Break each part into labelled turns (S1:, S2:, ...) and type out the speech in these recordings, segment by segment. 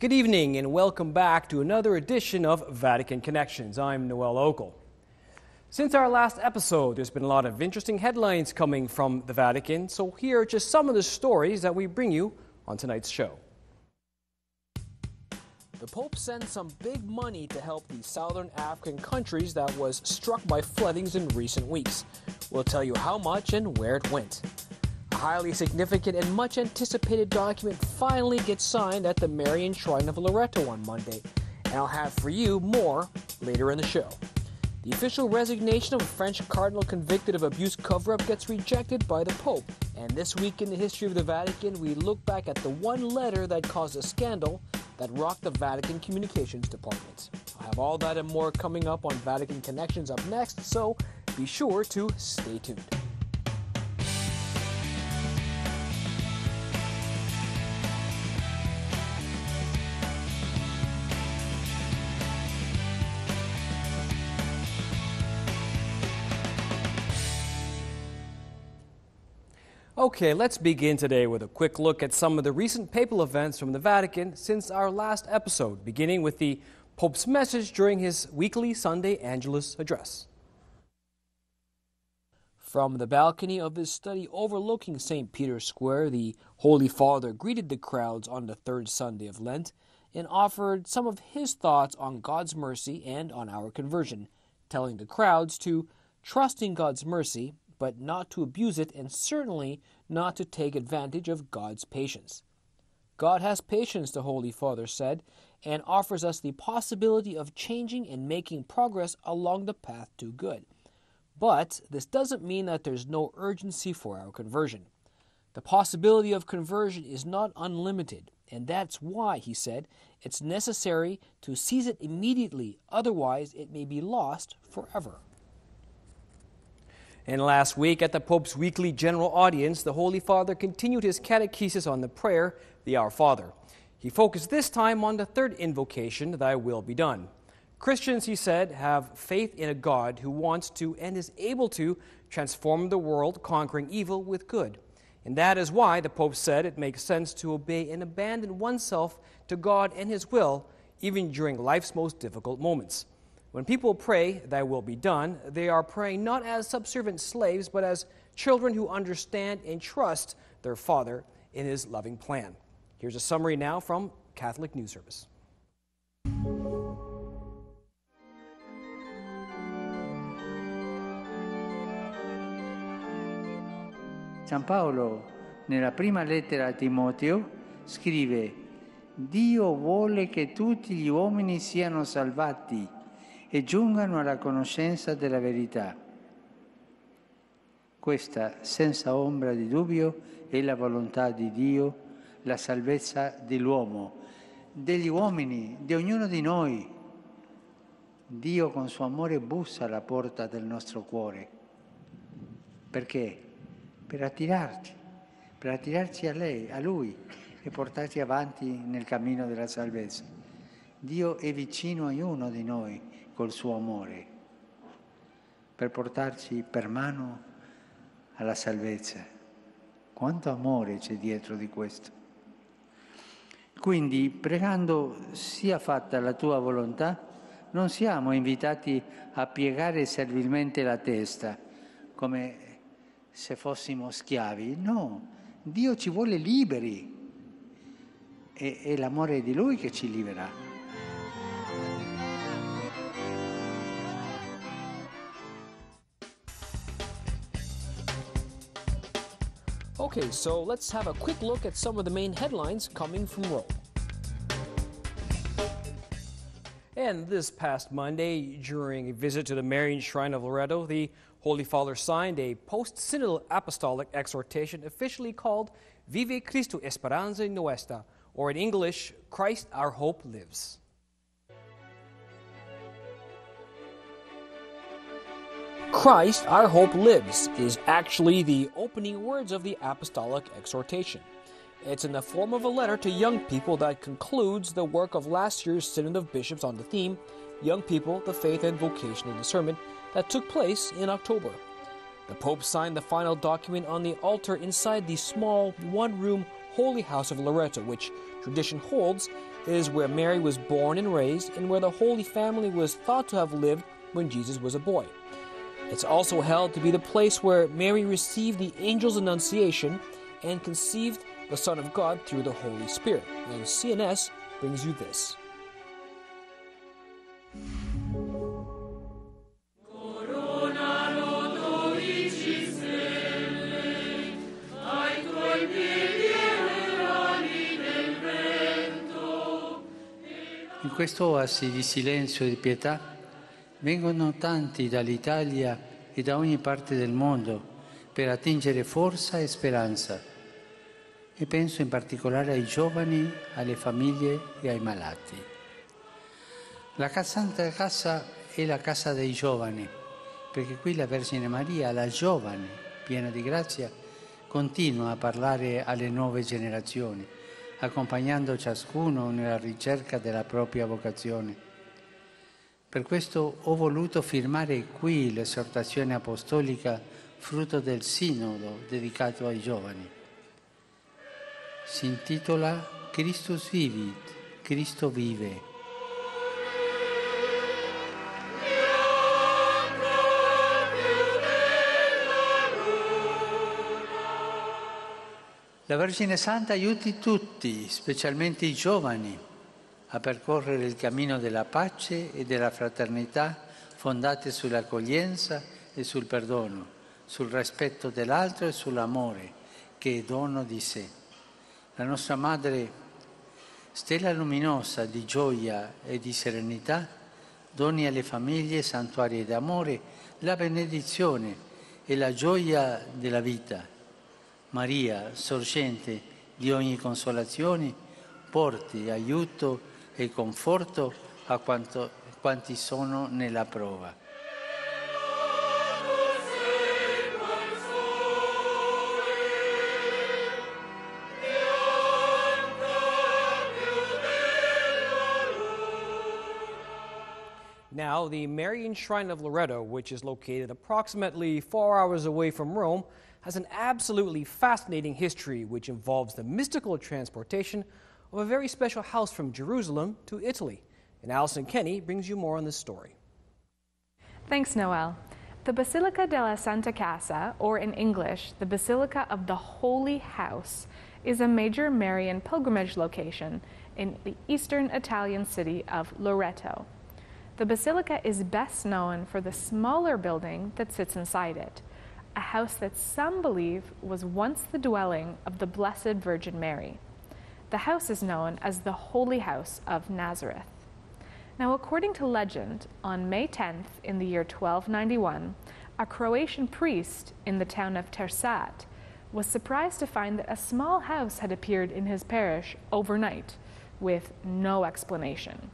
S1: Good evening and welcome back to another edition of Vatican Connections. I'm Noel Ogle. Since our last episode, there's been a lot of interesting headlines coming from the Vatican, so here are just some of the stories that we bring you on tonight's show. The Pope sent some big money to help the southern African countries that was struck by floodings in recent weeks. We'll tell you how much and where it went. A highly significant and much anticipated document finally gets signed at the Marian Shrine of Loreto on Monday, and I'll have for you more later in the show. The official resignation of a French Cardinal convicted of abuse cover-up gets rejected by the Pope, and this week in the history of the Vatican, we look back at the one letter that caused a scandal that rocked the Vatican Communications Department. I'll have all that and more coming up on Vatican Connections up next, so be sure to stay tuned. Okay, let's begin today with a quick look at some of the recent papal events from the Vatican since our last episode, beginning with the Pope's message during his weekly Sunday Angelus address. From the balcony of his study overlooking St. Peter's Square, the Holy Father greeted the crowds on the third Sunday of Lent and offered some of his thoughts on God's mercy and on our conversion, telling the crowds to trust in God's mercy, but not to abuse it, and certainly not to take advantage of God's patience. God has patience, the Holy Father said, and offers us the possibility of changing and making progress along the path to good. But this doesn't mean that there's no urgency for our conversion. The possibility of conversion is not unlimited, and that's why, he said, it's necessary to seize it immediately, otherwise it may be lost forever. And last week, at the Pope's weekly general audience, the Holy Father continued his catechesis on the prayer, the Our Father. He focused this time on the third invocation, Thy will be done. Christians, he said, have faith in a God who wants to and is able to transform the world, conquering evil with good. And that is why, the Pope said, it makes sense to obey and abandon oneself to God and His will, even during life's most difficult moments. When people pray, Thy will be done, they are praying not as subservient slaves, but as children who understand and trust their Father in His loving plan. Here's a summary now from Catholic News Service.
S2: San Paolo, nella prima lettera a Timoteo, scrive: Dio vuole che tutti gli uomini siano salvati e giungano alla conoscenza della verità. Questa, senza ombra di dubbio, è la volontà di Dio, la salvezza dell'uomo, degli uomini, di ognuno di noi. Dio con suo amore bussa alla porta del nostro cuore. Perché? Per attirarci a lei, a Lui, e portarci avanti nel cammino della salvezza. Dio è vicino a ognuno di noi col suo amore, per portarci per mano alla salvezza. Quanto amore c'è dietro di questo. Quindi, pregando sia fatta la tua volontà, non siamo invitati a piegare servilmente la testa, come se fossimo schiavi. No, Dio ci vuole liberi. È l'amore di Lui che ci libera.
S1: Okay, so let's have a quick look at some of the main headlines coming from Rome. And this past Monday, during a visit to the Marian Shrine of Loreto, the Holy Father signed a post-synodal apostolic exhortation officially called Vive Christu Esperanza Nuestra, or in English, Christ our Hope Lives. Christ our Hope Lives is actually the opening words of the Apostolic Exhortation. It's in the form of a letter to young people that concludes the work of last year's Synod of Bishops on the theme, Young People, the Faith and Vocation and Discernment, that took place in October. The Pope signed the final document on the altar inside the small one-room Holy House of Loreto, which tradition holds is where Mary was born and raised and where the Holy Family was thought to have lived when Jesus was a boy. It's also held to be the place where Mary received the angel's annunciation and conceived the Son of God through the Holy Spirit. And CNS brings you this.
S2: In questo oasi di silenzio e di pietà vengono tanti dall'Italia e da ogni parte del mondo per attingere forza e speranza. E penso in particolare ai giovani, alle famiglie e ai malati. La Santa Casa è la casa dei giovani, perché qui la Vergine Maria, la giovane, piena di grazia, continua a parlare alle nuove generazioni, accompagnando ciascuno nella ricerca della propria vocazione. Per questo ho voluto firmare qui l'esortazione apostolica frutto del sinodo dedicato ai giovani. Si intitola Christus Vivit, Cristo vive. La Vergine Santa aiuti tutti, specialmente i giovani, a percorrere il cammino della pace e della fraternità fondate sull'accoglienza e sul perdono, sul rispetto dell'altro e sull'amore, che è dono di sé. La nostra Madre, stella luminosa di gioia e di serenità, doni alle famiglie santuari d'amore la benedizione e la gioia della vita. Maria, sorgente di ogni consolazione, porti aiuto e conforto a quanti sono nella prova.
S1: Now, the Marian Shrine of Loreto, which is located approximately 4 hours away from Rome, has an absolutely fascinating history which involves the mystical transportation of a very special house from Jerusalem to Italy. And Alison Kenny brings you more on this story.
S3: Thanks, Noel. The Basilica della Santa Casa, or in English, the Basilica of the Holy House, is a major Marian pilgrimage location in the eastern Italian city of Loreto. The Basilica is best known for the smaller building that sits inside it, a house that some believe was once the dwelling of the Blessed Virgin Mary. The house is known as the Holy House of Nazareth. Now, according to legend, on May 10th in the year 1291, a Croatian priest in the town of Tersat was surprised to find that a small house had appeared in his parish overnight with no explanation.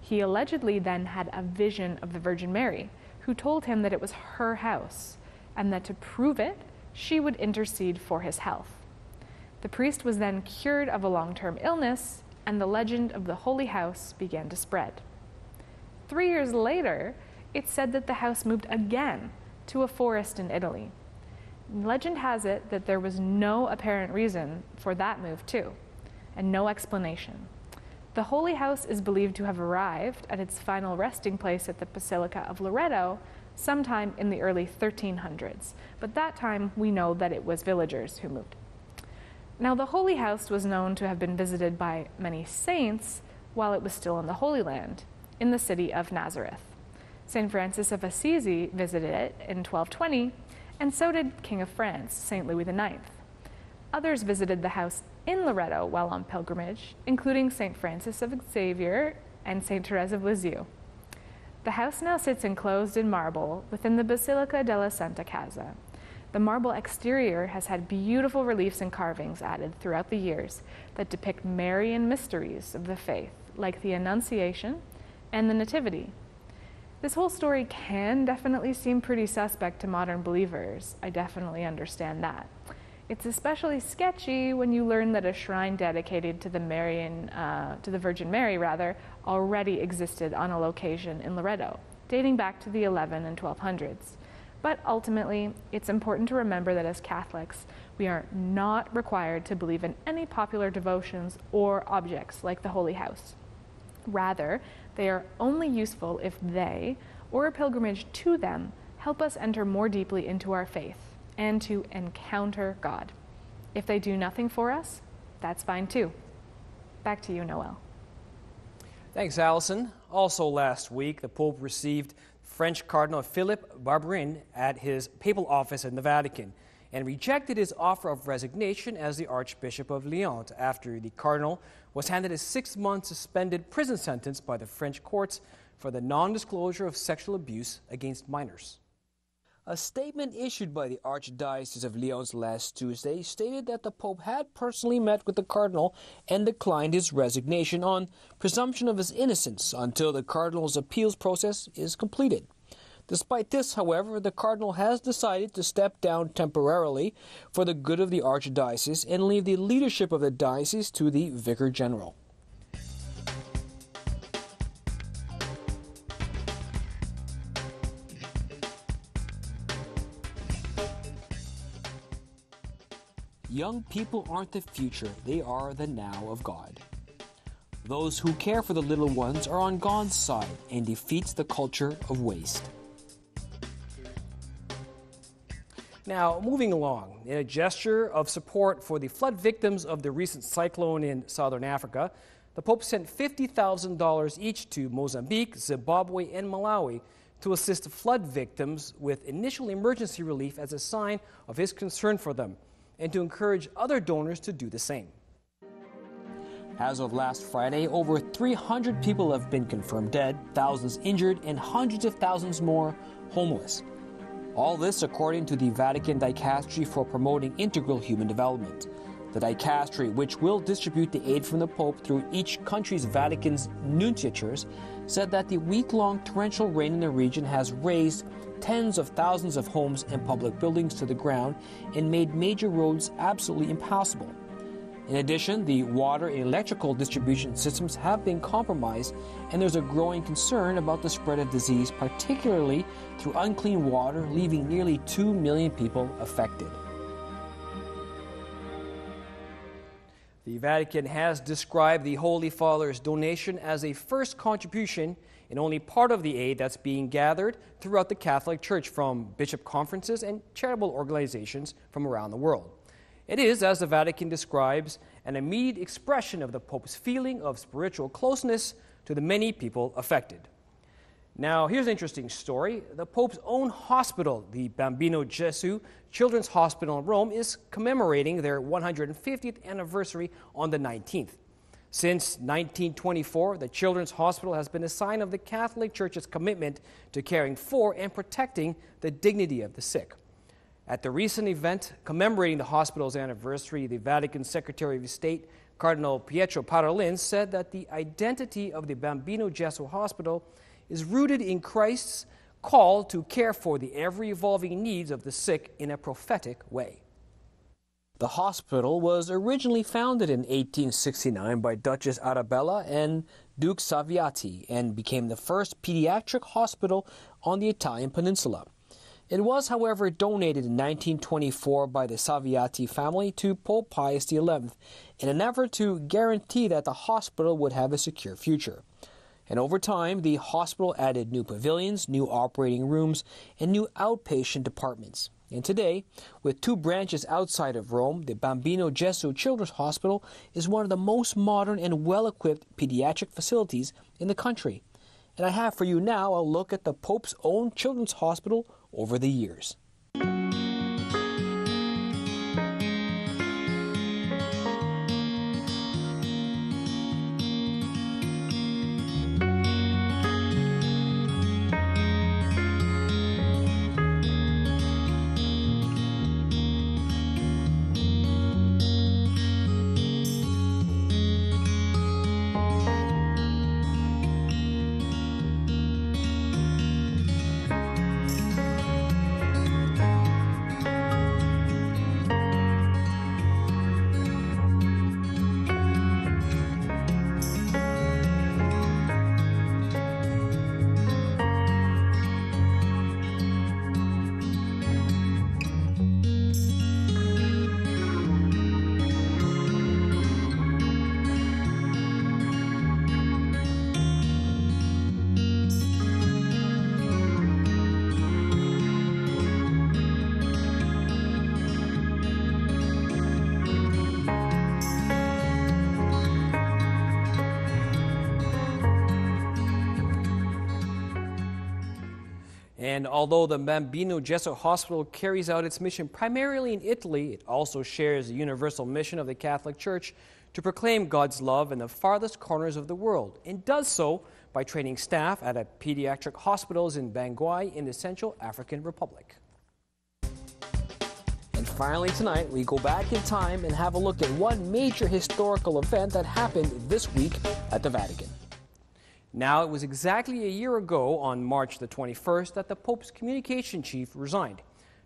S3: He allegedly then had a vision of the Virgin Mary, who told him that it was her house, and that to prove it, she would intercede for his health. The priest was then cured of a long-term illness, and the legend of the Holy House began to spread. 3 years later, it's said that the house moved again to a forest in Italy. Legend has it that there was no apparent reason for that move too, and no explanation. The Holy House is believed to have arrived at its final resting place at the Basilica of Loreto sometime in the early 1300s, but that time we know that it was villagers who moved. Now, the Holy House was known to have been visited by many saints while it was still in the Holy Land, in the city of Nazareth. St. Francis of Assisi visited it in 1220, and so did King of France, St. Louis IX. Others visited the house in Loreto while on pilgrimage, including St. Francis of Xavier and St. Therese of Lisieux. The house now sits enclosed in marble within the Basilica della Santa Casa. The marble exterior has had beautiful reliefs and carvings added throughout the years that depict Marian mysteries of the faith, like the Annunciation and the Nativity. This whole story can definitely seem pretty suspect to modern believers. I definitely understand that. It's especially sketchy when you learn that a shrine dedicated to the Virgin Mary, already existed on a location in Loreto, dating back to the 1100s and 1200s. But ultimately, it's important to remember that as Catholics, We are not required to believe in any popular devotions or objects like the Holy House. Rather, they are only useful if they, or a pilgrimage to them, help us enter more deeply into our faith and to encounter God. If they do nothing for us, that's fine too. Back to you, Noel.
S1: Thanks, Allison. Also last week, the Pope received French Cardinal Philippe Barbarin at his papal office in the Vatican and rejected his offer of resignation as the Archbishop of Lyons after the Cardinal was handed a 6-month suspended prison sentence by the French courts for the non-disclosure of sexual abuse against minors. A statement issued by the Archdiocese of Lyons last Tuesday stated that the Pope had personally met with the Cardinal and declined his resignation on presumption of his innocence until the Cardinal's appeals process is completed. Despite this, however, the Cardinal has decided to step down temporarily for the good of the Archdiocese and leave the leadership of the diocese to the Vicar General. Young people aren't the future, they are the now of God. Those who care for the little ones are on God's side and defeats the culture of waste. Now, moving along, in a gesture of support for the flood victims of the recent cyclone in southern Africa, the Pope sent $50,000 each to Mozambique, Zimbabwe, and Malawi to assist flood victims with initial emergency relief as a sign of his concern for them, and to encourage other donors to do the same. As of last Friday, over 300 people have been confirmed dead, thousands injured, and hundreds of thousands more homeless. All this according to the Vatican Dicastery for Promoting Integral Human Development. The dicastery, which will distribute the aid from the Pope through each country's Vatican's nunciatures, said that the week-long torrential rain in the region has raised tens of thousands of homes and public buildings to the ground and made major roads absolutely impassable. In addition, the water and electrical distribution systems have been compromised, and there's a growing concern about the spread of disease, particularly through unclean water, leaving nearly 2 million people affected. The Vatican has described the Holy Father's donation as a first contribution and only part of the aid that's being gathered throughout the Catholic Church from bishop conferences and charitable organizations from around the world. It is, as the Vatican describes, an immediate expression of the Pope's feeling of spiritual closeness to the many people affected. Now, here's an interesting story. The Pope's own hospital, the Bambino Jesu Children's Hospital in Rome, is commemorating their 150th anniversary on the 19th. Since 1924, the Children's Hospital has been a sign of the Catholic Church's commitment to caring for and protecting the dignity of the sick. At the recent event commemorating the hospital's anniversary, the Vatican Secretary of State, Cardinal Pietro Parolin, said that the identity of the Bambino Jesu Hospital is rooted in Christ's call to care for the ever-evolving needs of the sick in a prophetic way. The hospital was originally founded in 1869 by Duchess Arabella and Duke Salviati and became the first pediatric hospital on the Italian peninsula. It was, however, donated in 1924 by the Salviati family to Pope Pius XI in an effort to guarantee that the hospital would have a secure future. And over time, the hospital added new pavilions, new operating rooms, and new outpatient departments. And today, with 2 branches outside of Rome, the Bambino Jesu Children's Hospital is one of the most modern and well-equipped pediatric facilities in the country. And I have for you now a look at the Pope's own children's hospital over the years. And although the Bambino Jesuit Hospital carries out its mission primarily in Italy, it also shares the universal mission of the Catholic Church to proclaim God's love in the farthest corners of the world, and does so by training staff at pediatric hospitals in Bangui in the Central African Republic. And finally tonight, we go back in time and have a look at one major historical event that happened this week at the Vatican. Now, it was exactly a year ago, on March the 21st, that the Pope's communication chief resigned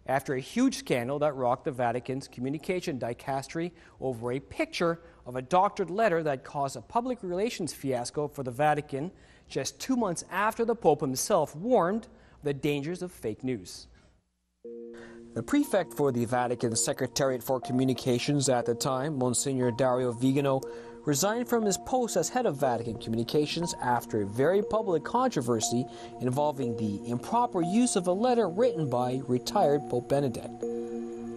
S1: after a huge scandal that rocked the Vatican's communication dicastery over a picture of a doctored letter that caused a public relations fiasco for the Vatican just 2 months after the Pope himself warned of the dangers of fake news. The prefect for the Vatican Secretariat for Communications at the time, Monsignor Dario Vigano, resigned from his post as head of Vatican Communications after a very public controversy involving the improper use of a letter written by retired Pope Benedict.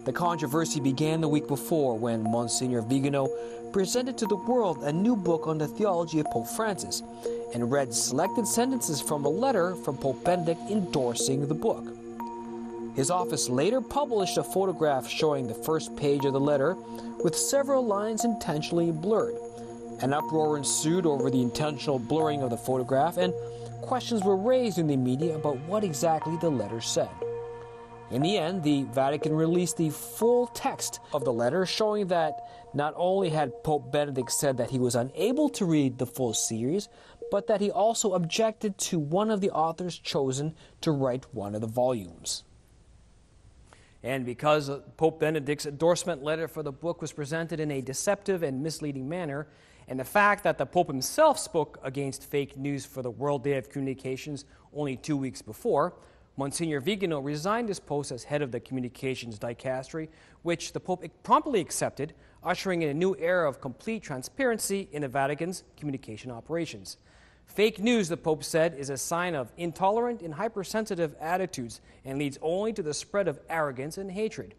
S1: The controversy began the week before when Monsignor Vigano presented to the world a new book on the theology of Pope Francis and read selected sentences from a letter from Pope Benedict endorsing the book. His office later published a photograph showing the first page of the letter with several lines intentionally blurred. An uproar ensued over the intentional blurring of the photograph, and questions were raised in the media about what exactly the letter said. In the end, the Vatican released the full text of the letter, showing that not only had Pope Benedict said that he was unable to read the full series, but that he also objected to one of the authors chosen to write one of the volumes. And because Pope Benedict's endorsement letter for the book was presented in a deceptive and misleading manner, and the fact that the Pope himself spoke against fake news for the World Day of Communications only 2 weeks before, Monsignor Vigano resigned his post as head of the Communications Dicastery, which the Pope promptly accepted, ushering in a new era of complete transparency in the Vatican's communication operations. Fake news, the Pope said, is a sign of intolerant and hypersensitive attitudes and leads only to the spread of arrogance and hatred.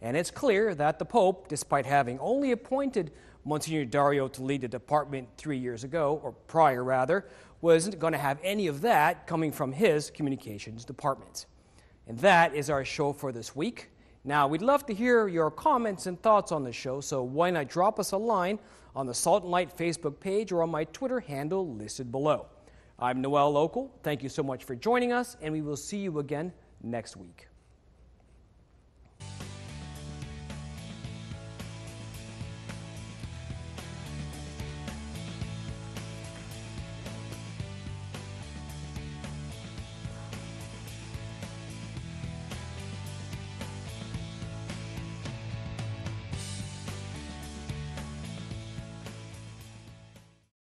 S1: And it's clear that the Pope, despite having only appointed Monsignor Dario to lead the department 3 years ago, or prior rather, wasn't going to have any of that coming from his communications department. And that is our show for this week. Now, we'd love to hear your comments and thoughts on the show, so why not drop us a line on the Salt and Light Facebook page or on my Twitter handle listed below. I'm Noel Local. Thank you so much for joining us, and we will see you again next week.